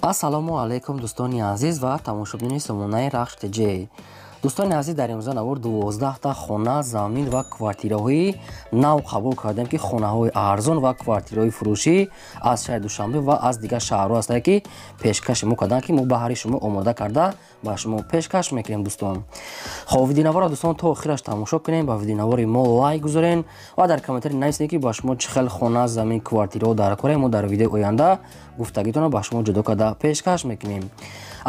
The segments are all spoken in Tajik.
ассалому алайкум дӯстони азиз ва тамошобини сомонаи рахш тj. дӯстони азиз, дар имрӯза навор 12 хона, замин ва квартираҳои нав қабул кардем ки хонаҳои арзон ва квартираҳои фурӯшӣ аз шаҳри Душанбе ва аз дигар шаҳрҳо ҳастанд ки пешкаши мо карданд ки мо баҳри шумо омода карда ба шумо пешкаш мекунем. дӯстон, хоб видеонавора дӯстон то охираш тамошо кунем, ба видеонавори мо лайк гузорен ва дар комментари нависед ки ба шумо чӣ хел хона, замин, квартираҳо дар кора мо дар видеои оянда гуфтагитонро ба шумо ҷудо карда пешкаш мекунем.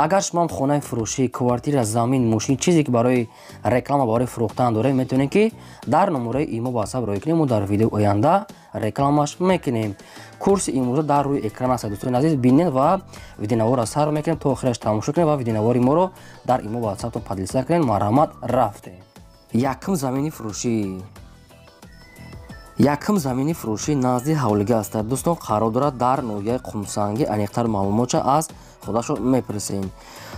агар шумо ҳам хонаи фурӯшӣ, квартира, замин, мошин чизе ки барои реклама, барои фурӯхтан дорем, метавонем ки дар номераи имо ба ҳасаб роӣ кунем. мо дар видеои оянда рекламаш мекунем. курси имрӯза дар рӯи экран аст. дӯстони азиз, бинед ва видеонавора сар мекунем то охираш тамошо кунем ва видеонавори моро дар имо ба ҳасабтон подлиса кунем. марҳамат, рафтем. Якум замини фурӯшӣ. Якум замини фурӯшӣ назди ҳавлига аст. дӯстон, қарор дорад дар ноҳияи Қумсангӣ. аниқтар маълумотша аз худашон мепурсем.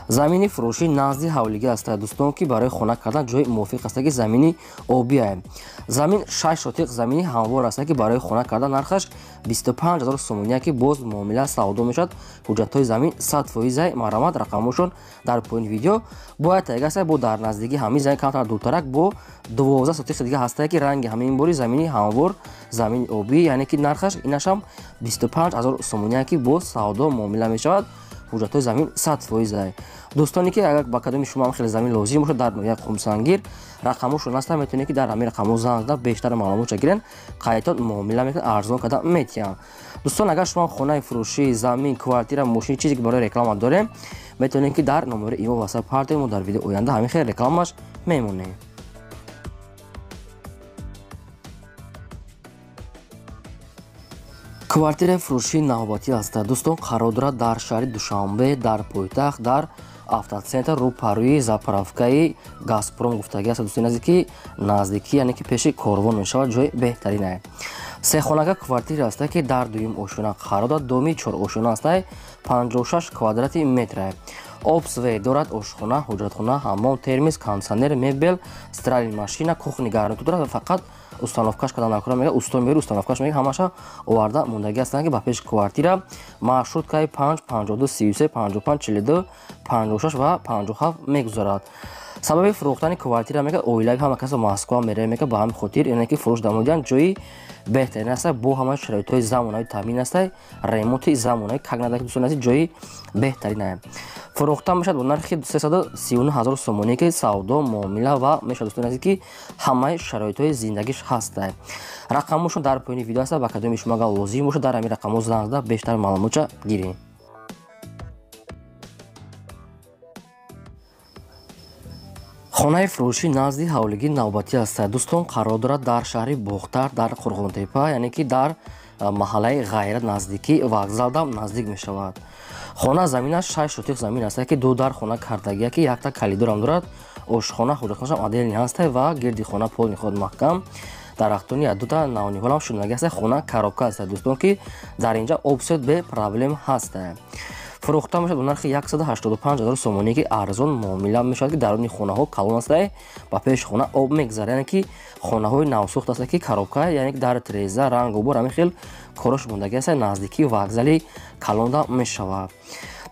замини фурӯшӣ назди ҳавлига аст. дӯстон, ки барои хона кардан ҷои мувофиқ аст ки замини обӣ аст. замин 6 сотиқ замини ҳамвор аст ки барои хона кардан нархаш 25 000 сомония ки боз муомила савдо мешавад. ҳуҷҷатҳои замин 100%. марҳамат, рақамошон дар поини видео. бояд тайга аст бо дар наздиги ҳамин замин камтар дуртарак бо 12 сотиқи дига ҳаст ки ранги ҳамин бори замини ҳамвор, замини обӣ, яъне ки нархаш инашам 25 000 сомония ки боз савдо муомила мешавад. ҳуҷҷатҳои замин 100%. дӯстоне ки агар ба кадоми шумо ҳам хеле замин лозим бошад дар ноҳияи Қумсангир, рақамошон аст, метавонед ки дар ҳамин рақамҳо занг зада бештар маълумотша гирен, қайятон муомила мекунад, арзон карда метиҳанд. дӯстон, агар шумо хонаи фурӯшӣ, замин, квартира, мошин чизе ки барои реклама дорем, метавонед ки дар номераи имо васаб партем. мо дар видеои оянда ҳамин хел рекламаш мемонем. квартираи фурӯшии навбатӣ аст. дӯстон, қарор дорад дар шаҳри Душанбе, дар пойтахт, дар автоцентр рӯпарӯи заправкаи Газпром гуфтагӣ аст. дӯстони азиз, ки наздикӣ, яъне ки пеши корвон мешавад, ҷои беҳтарин аст. сехонага квартира аст ки дар дуюм ошона қарор дорад. доми 4 ошона аст, 56 квадрати метр. обсвей дорад, ошхона, ҳуҷратхона, ҳаммом, термис, кондитсионер, мебел, стиральни машина, кухни гарнитур дорад. фақат установкаш кардан накора мега, усто мери установкаш мега, ҳамаша оварда мондагӣ ҳастанд ки ба пеши квартира. маршруткаи 5 52 33 55 42 56 ва 57 мегузарад. сабаби фурӯхтани квартира мега оилави ҳама касо Москва мере мега, ба ҳамин хотир яъне ки фурӯш намудиан ҷои беҳтарин аст, бо ҳама шароитҳои замонави таъмин аст, ремонти замонави кагнадаки дӯстон азиз, ҷои беҳтарин аст. фурӯхта мешавад бо нархи 339 000 сомония ки савдо муомила ва мешавад дӯстон азиз, ки ҳамаи шароитҳои зиндагиш ҳаст. рақамошон дар поини видео аст. ба кадоми шумо агар лозим бошад дар ҳамин рақамҳо занг зада бештар маълумотша гирем. хонаи фурӯшӣ назди ҳавлиги навбатӣ аст. дӯстон, қарор дорад дар шаҳри Бохтар, дар Қурғонтепа, яъне ки дар маҳаллаи Ғайрат наздики вокзалдам наздик мешавад. хона заминаш 6 сотиқ замин аст ки ду дар хона кардагия ки якта калидорам дорад. ошхона, ҳуҷратхонашам аделни аст ва гирди хона пол мехоҳад маҳкам. дарахтони дута навниҳолам шунагӣ аст. хона коробка аст. дӯстон, ки дар инҷа обсет бе проблем ҳаст. фурӯхта мешавад бо нархи 185 000 сомония ки арзон муомила мешавад ки даруни хонаҳо калон аст. ба пеши хона об мегзарад, яъне ки хонаҳои навсохт аст ки коробка, яъне ки дар тиреза, рангу бор ҳамин хел корош мондагӣ аст. наздикии вокзали калонда мешавад.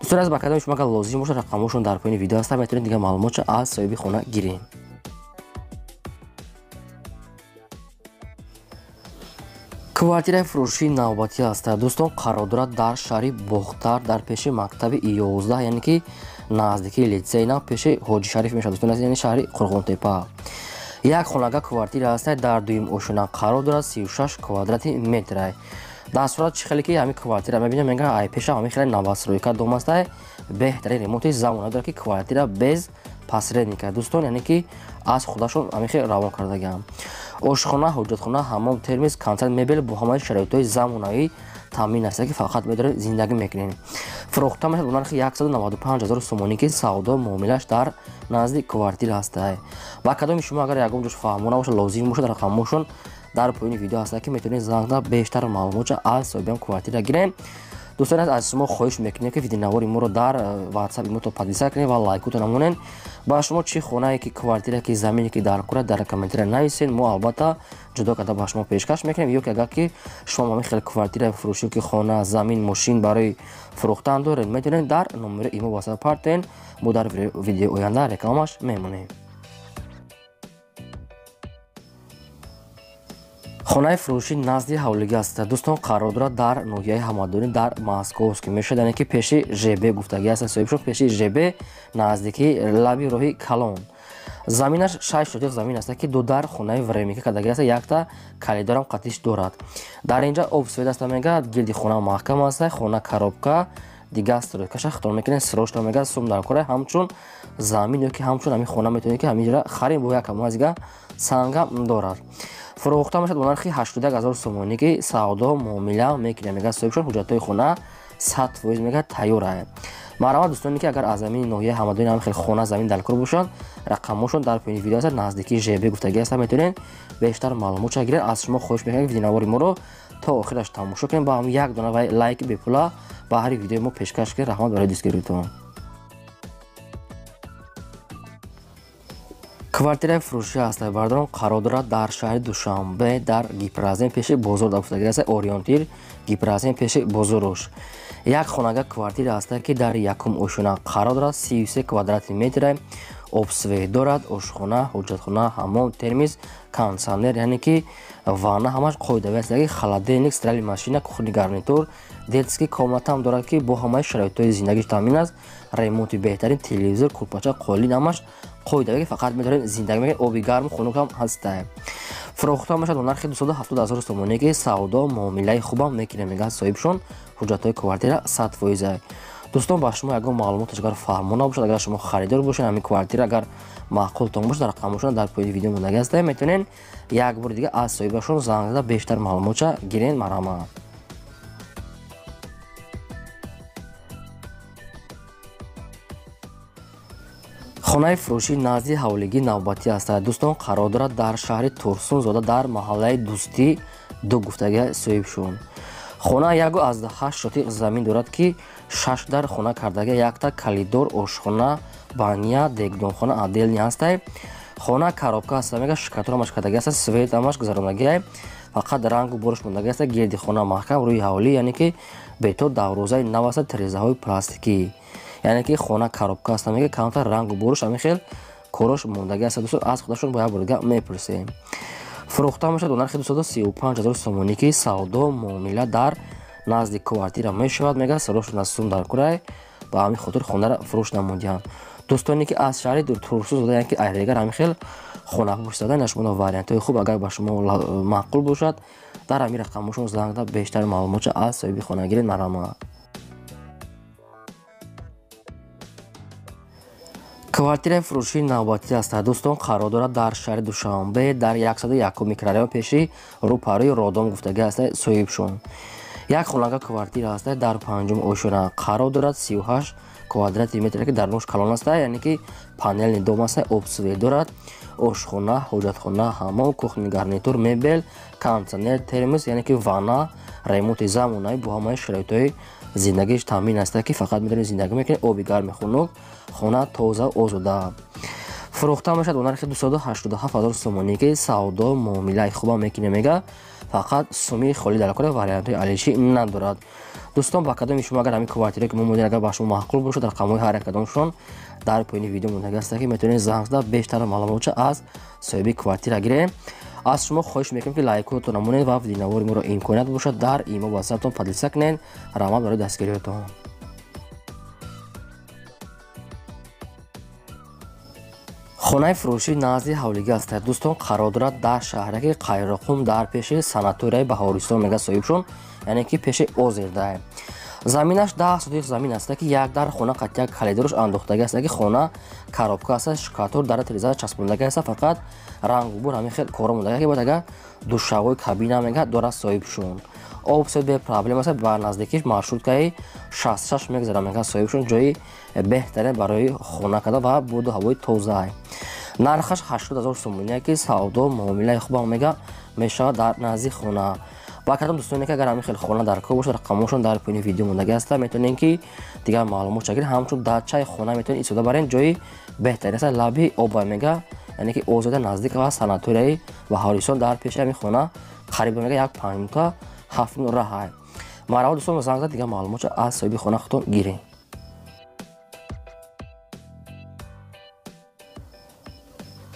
дӯстон азиз, ба кадоми шумо агар лозим бошад, рақамошон дар поини видео аст, метавонед дигар маълумотша аз соҳиби хона гирем. квартираи фурӯшии навбатӣ аст. дӯстон, қарор дорад дар шаҳри Бохтар, дар пеши мактаби 11, яъне ки наздикии литсей, на пеши ҳоҷи шариф мешавад. дӯстон азиз, яъне шаҳри Қурғонтепа. як хонага квартира аст. дар дуюм ошона қарор дорад. 36 квадрати метр. дар сурат чӣ хеле ки ҳамин квартира мебинем, мега ай пеша ҳамин хеле навастройка дом аст. беҳтарин ремонти замонави дорад ки квартира без посредника. дӯстон, яъне ки аз худашон ҳамин хел равон кардагиам. ошхона, ҳуҷҷатхона, ҳаммом, термис, кондитсионер, мебел бо ҳамаи шароитҳои замонави таъмин аст ки фақат медоред зиндагӣ мекунем. фурӯхта мешавад бо нархи 195 000 сомония ки савдо муомилаш дар назди квартира аст. ба кадоми шумо агар ягон ҷош фаҳмо набошад, лозим бошад, рақамошон дар поини видео аст ки метавонед занг зада бештар маълумотша аз соҳиби квартира гирем. дӯстон аз шумо хоҳиш мекунем ки видеонавори моро дар ватсапи мо то подписа кунед ва лайкуто намонед. ба шумо чӣ хонае ки квартира ки замине ки дар кора дар комментария нависед. мо албатта جدا کرده به شما پیشکش میکنیم. یا که اگر که شما میخواهید کوارتیر فروشی که خانه، زمین، ماشین برای فروختن دارید میتونید در نمره ایمو واتساپ پارتین ما در ویدیو آینده رکامش میمونیم. خانه فروشی نزدی حولگی است دوستان، قرار دارد در نوحیه همدانی در مسکو که میشه در که پیش ژب گفتگی است. صاحبشون پیش ژب نزدیکی لبی راهی کلون. زمینش 6 شتیق زمین است که دو در خانه ورمیکی کدگی است، یک تا کلیدارم قطیش دارد. در اینجا آب سفید است میگه، گردی خانه محکم است، خانه کارابکا دیگه است رو کش اختار میکنه سروش تا میگه سوم در کره همچون زمین که همچون همین خانه میتونی که همینجا خرید با یک مازیگا سنگم دارد. فروخته میشد نرخی 80000 سومونی که سودا معامله میکنه میگه. صاحبشون حجتای خانه 100% میگه تیار است. مرحبا دوستانی که اگر از زمین نوحیه همدانی هم خیلی خانه زمین دلکر باشن، رقمشون در پایین ویدیو است، نزدیکی ژب گفتگی است، میتونین بیشتر معلومات بگیرین. از شما خواهش میکنم ویدیو ما رو تا آخرش تماشا کنین، با هم یک دونه لایک بپولا با هر ویدیو ما پیشکش کنین. رحمت برای دستگیریتون. کوارتیر فروشی است بردارم قرار دارد در شهر دوشنبه در گیپرازین پیش بازار گفتگی است، اورینتیر گیپرازین پیش بازارش. یک خانگاه کوارتیر است که در یکم اوشونه قرار دارد، 33 کوادرات متر، آبسوی دارد، آشخانه، حجتخانه، حمام، ترمیز، کانسانر یعنی که وانه همش قاعده است، خلادینک، استرالی ماشین، کухні гарнітур، детский комната هم دارد که با همه شرایط زندگیش تامین است. ریموت بهترین، تلویزیون، کولپاچه، قالین همش قاعده فقط می‌دارین زندگی می‌کنین. آبی گرم خنک هم هست. فروخته میشد نرخ 270000 تومانی که سودا معامله خوبم میکنه میگه. صاحبشون حجتای کوارتیر 100%. دوستان با شما اگر معلومات اگر فهمونا باشه، اگر شما خریدار باشین همین کوارتیر اگر معقولتون باشه، رقمشون در پایین ویدیو مونده است، میتونین یک بار دیگه از صاحبشون زنگ زده بیشتر معلومات گیرین. مرحبا. خانه فروشی نزدی حولگی نوبتی است دوستان، قرار دارد در شهر تورسون زاده در محله دوستی دو گفتگی صاحبشون. خانه یک از 8 شتیق زمین دارد که 6 در خانه کردگی، یک تا کلیدور، آشخانه، بانیا، دگدونخانه عدل است. خانه کارابکا است میگه، شکاتورمش کردگی است، سویت همش گذراندگی، فقط رنگ و برش موندگی است. گردی خانه محکم روی حولی یعنی که بیتو دروازه نو است، تریزه های پلاستیکی یعنی که خانه کارابکا است میگه، کانتر رنگ و برش همین خیلی کورش موندگی است. دوستان از خودشون باید برگه میپرسیم. فروخته میشد نرخ 235000 سومونی که سودا معامله در نزدیک کوارتیر میشود میگه. سروش نسوم در کره با همین خاطر خانه را فروش نمودیان. دوستانی که از شهر دور تورسوز زدن که ایریگر همین خیلی خانه فروش دادن نشون واریانت های خوب اگر با شما معقول باشد در همین رقمشون زنگ زده بیشتر معلومات از صاحب خانه گیرید. مرحبا. کوارتیر فروشی نوبتی است دوستان، قرار دارد در شهر دوشنبه در 101 میکرایه پیشی روپروی رادام گفتگی است. صاحبشون یک خانگاه کوارتیر است در پنجم اوشونه، قرار دارد 38 کوادرات متر که در نوش کلان است یعنی که پانل دوم است، آبسوی دارد، آشخانه، حجتخانه، حمام، کухні гарнітур، مبل، کانسانر، ترمز یعنی که وانا، ریموت زمانه‌ای با همه شرایط زندگیش تامین است که فقط میتونید زندگی میکنه. آبی گرم خنک، خانه تازه آزاده. فروخته میشد نرخ 287000 سومونی که سودا معامله خوب میکنه میگه، فقط سومی خالی در کره واریانت علیشی ندارد. دوستان با کدام شما اگر همین کوارتیر که ممکن اگر با شما معقول باشه، در رقم هر کدامشون در پایین ویدیو مونده است که میتونید زنگ زده بیشتر معلومات از صاحب کوارتیر گیرین. از شما خواهش میکنم که لایک و نمونه و ویدیو ما رو امکانات باشد در ایمو واتساپتون پادلسا کنین. رحمت برای دستگیریتون. خانه فروشی نزدی حولگی است دوستان، قرار دارد در شهرک قیرقوم در پیش سناتوریای بهارستان میگه. صاحبشون یعنی که پیش اوزرده. زمینش 10 سوتیق زمین است که یک در خانه قطعه کلیدرش انداختگی است که خانه کارابکا است، شکاتور در تریزه چسبوندگی است، فقط رنگ و بور همین خیلی کار موندگی که باید اگر دوشاوی کابینه میگه داره. صاحبشون آبسوی به پرابلم است، بر نزدیکیش مارشروت که 66 میگذره میگه. صاحبشون جایی بهتره برای خانه کده و بود و هوای تازه. نرخش 80000 سومونی که سودا معامله خوب میگه میشه در نزدیک خانه. با کدام دوستانی که اگر همین خیلی خانه در کار باشه، رقمشون در پایین ویدیو مونده است، میتونین که دیگه معلومات بگیرین. همچون داچای خانه میتونین استفاده برین، جایی بهتره است. لبی آب میگه яъне ки озода наздик ва санаторияи баҳористон дар пеши ҳамин хона қариб мега 1 5 минута 7 минут раҳ ай. Марава дӯстон занг зад дига маълумотро аз соҳиби хона худтон гиред.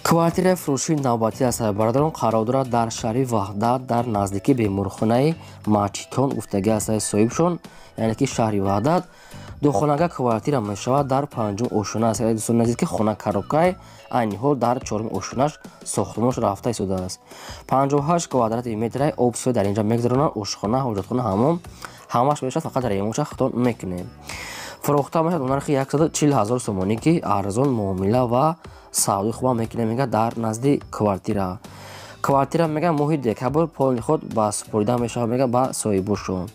квартираи фурӯшии навбатӣ аз сарбарадорон қарор дорад дар шаҳри Ваҳдат дар наздикии беморхонаи Мачитон гуфтагӣ аз сари соҳибшон, яъне ки шаҳри Ваҳдат. Духонага квартира мешавад дар 5-ум ошуна аст. Дӯстон наздики хона коробкаи айни ҳол дар 4-уми ошунаш сохтмонаш рафта истодааст. 58 квадрати метраи обсӯ дар инҷа мегузаронанд. ошхона, ҳоҷатхона, ҳаммом ҳамаш мешавад, фақат ремонтша худтон мекунем. Фурохта мешавад бо нархи 140 000 сомонӣ ки арзон муомила ва савдои хубам мекунем мега дар назди квартира. Квартира мега моҳи декабр полни худ ба супорида мешавад мега ба соҳибошон.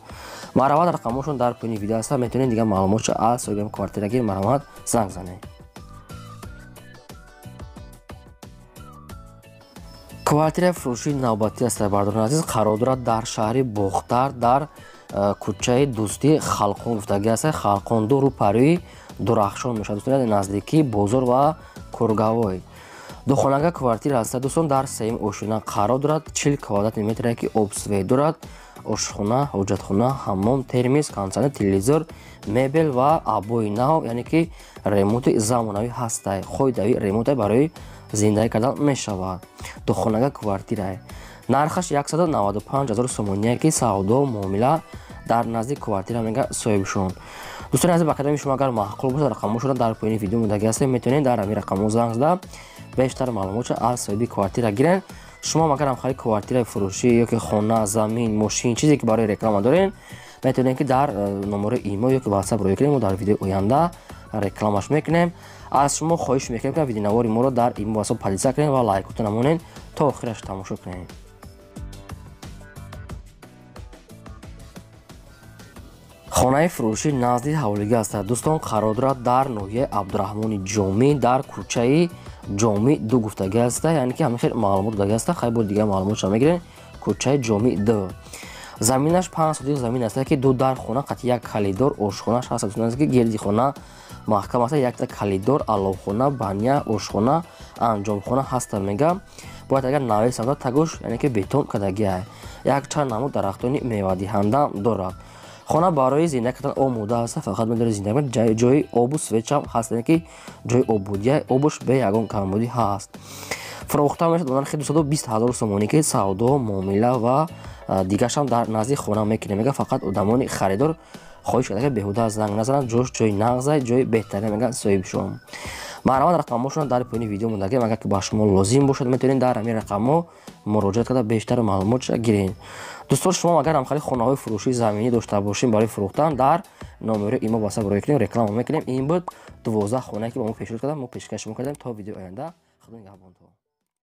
Маравад рақамошон дар поини видео аста. Метавонед дига маълумотро аз соҳиби квартирагир маравад занг занед. квартираи фурӯшии навбатӣ аз сарбарадорон азиз қарор дорад дар шаҳри Бохтар дар кӯчаи Дӯстӣ Халқон гуфтагӣ аст. Халқон 2 рӯпарӯи Дурахшон мешавад. Дӯстон наздикии бозор ва Кургавой. Духонага квартира аст. Дӯстон дар 3-ум ошуна қарор дорад. 40 квадрати метрае ки обсвей дорад. ошхона, ҳоҷатхона, ҳаммом, термис, кондитсионер, телевизор, мебел ва абои нав, яъне ки ремонти замонавӣ ҳастай. хоҳидави ремонте барои зиндагӣ кардан мешавад. Духонага квартирае. Нархаш 195 000 сомоние ки савдо муомила дар назди квартира мега соҳибшон. дӯстони азиз ба кадоми шумо агар маъқул бошад рақамошро дар поини видео мудагӣ ҳастем. метавонед дар ҳамин рақамо занг зада бештар маълумотро аз соҳиби квартира гиред. шумо агар ҳамхари квартираи фурӯшӣ ёки хона, замин, мошин чизе ки барои реклама доред, метавонед ки дар номери имо ёки WhatsApp роя мо дар видеои оянда рекламаш мекунем. аз шумо хоҳиш мекунем ки видеонавори моро дар имо WhatsApp подписа кунед ва лайкота намонед то охираш тамошо кунед. хонаи фурӯшӣ назди ҳавлига аст. дӯстон қарор дорад дар ноҳияи Абдураҳмони Ҷомӣ дар кӯчаи Ҷомӣ 2 гуфтагӣ аст. яъне ки ҳамин хел маълумот додагӣ аст. хай бо дига маълумотша мегирен. кӯчаи Ҷомӣ 2. заминаш 5 сотик замин аст ки 2 дар хона қати 1 калидор ошхонаш ҳаст. дӯстон ки гирди хона маҳкам аст. 1 калидор, аловхона, баня, ошхона, анҷомхона ҳаста мега. бояд агар наве савда тагош яъне ки бетон кадагӣ ай. як чанд намуд дарахтони мевадиҳанда дорад. хона барои зиндагӣ кардан омода аст. фақат медори зиндагӣ ҷои обу свечам ҳаст, яъне ки ҷои обудия обуш бе ягон камбудӣ ҳаст. фурохта мешавад бо нархи 220 000 сомонӣ ки савдо муомила ва дигаршам дар назди хона мекунем мега. фақат одамони харидор хоҳиш карда ки беҳуда занг назананд. ҷош ҷои нағзай ҷои беҳтарин мега соҳибшон. маърамат рақамошон дар поини видео мудагем. агар ки ба шумо лозим бошад метавонед дар ҳамин рақамо муроҷиат карда бештар маълумотша гиред. дӯстон шумо агар ҳамхари хонаҳои фурӯшии заминӣ дошта бошед барои фурӯхтан дар номери имо WhatsApp роя кунем реклама мекунем. ин буд 12 хонае ки ба мо пешниҳод карда мо пешкаш шумо кардем. то видеои оянда худо нигаҳбонтон.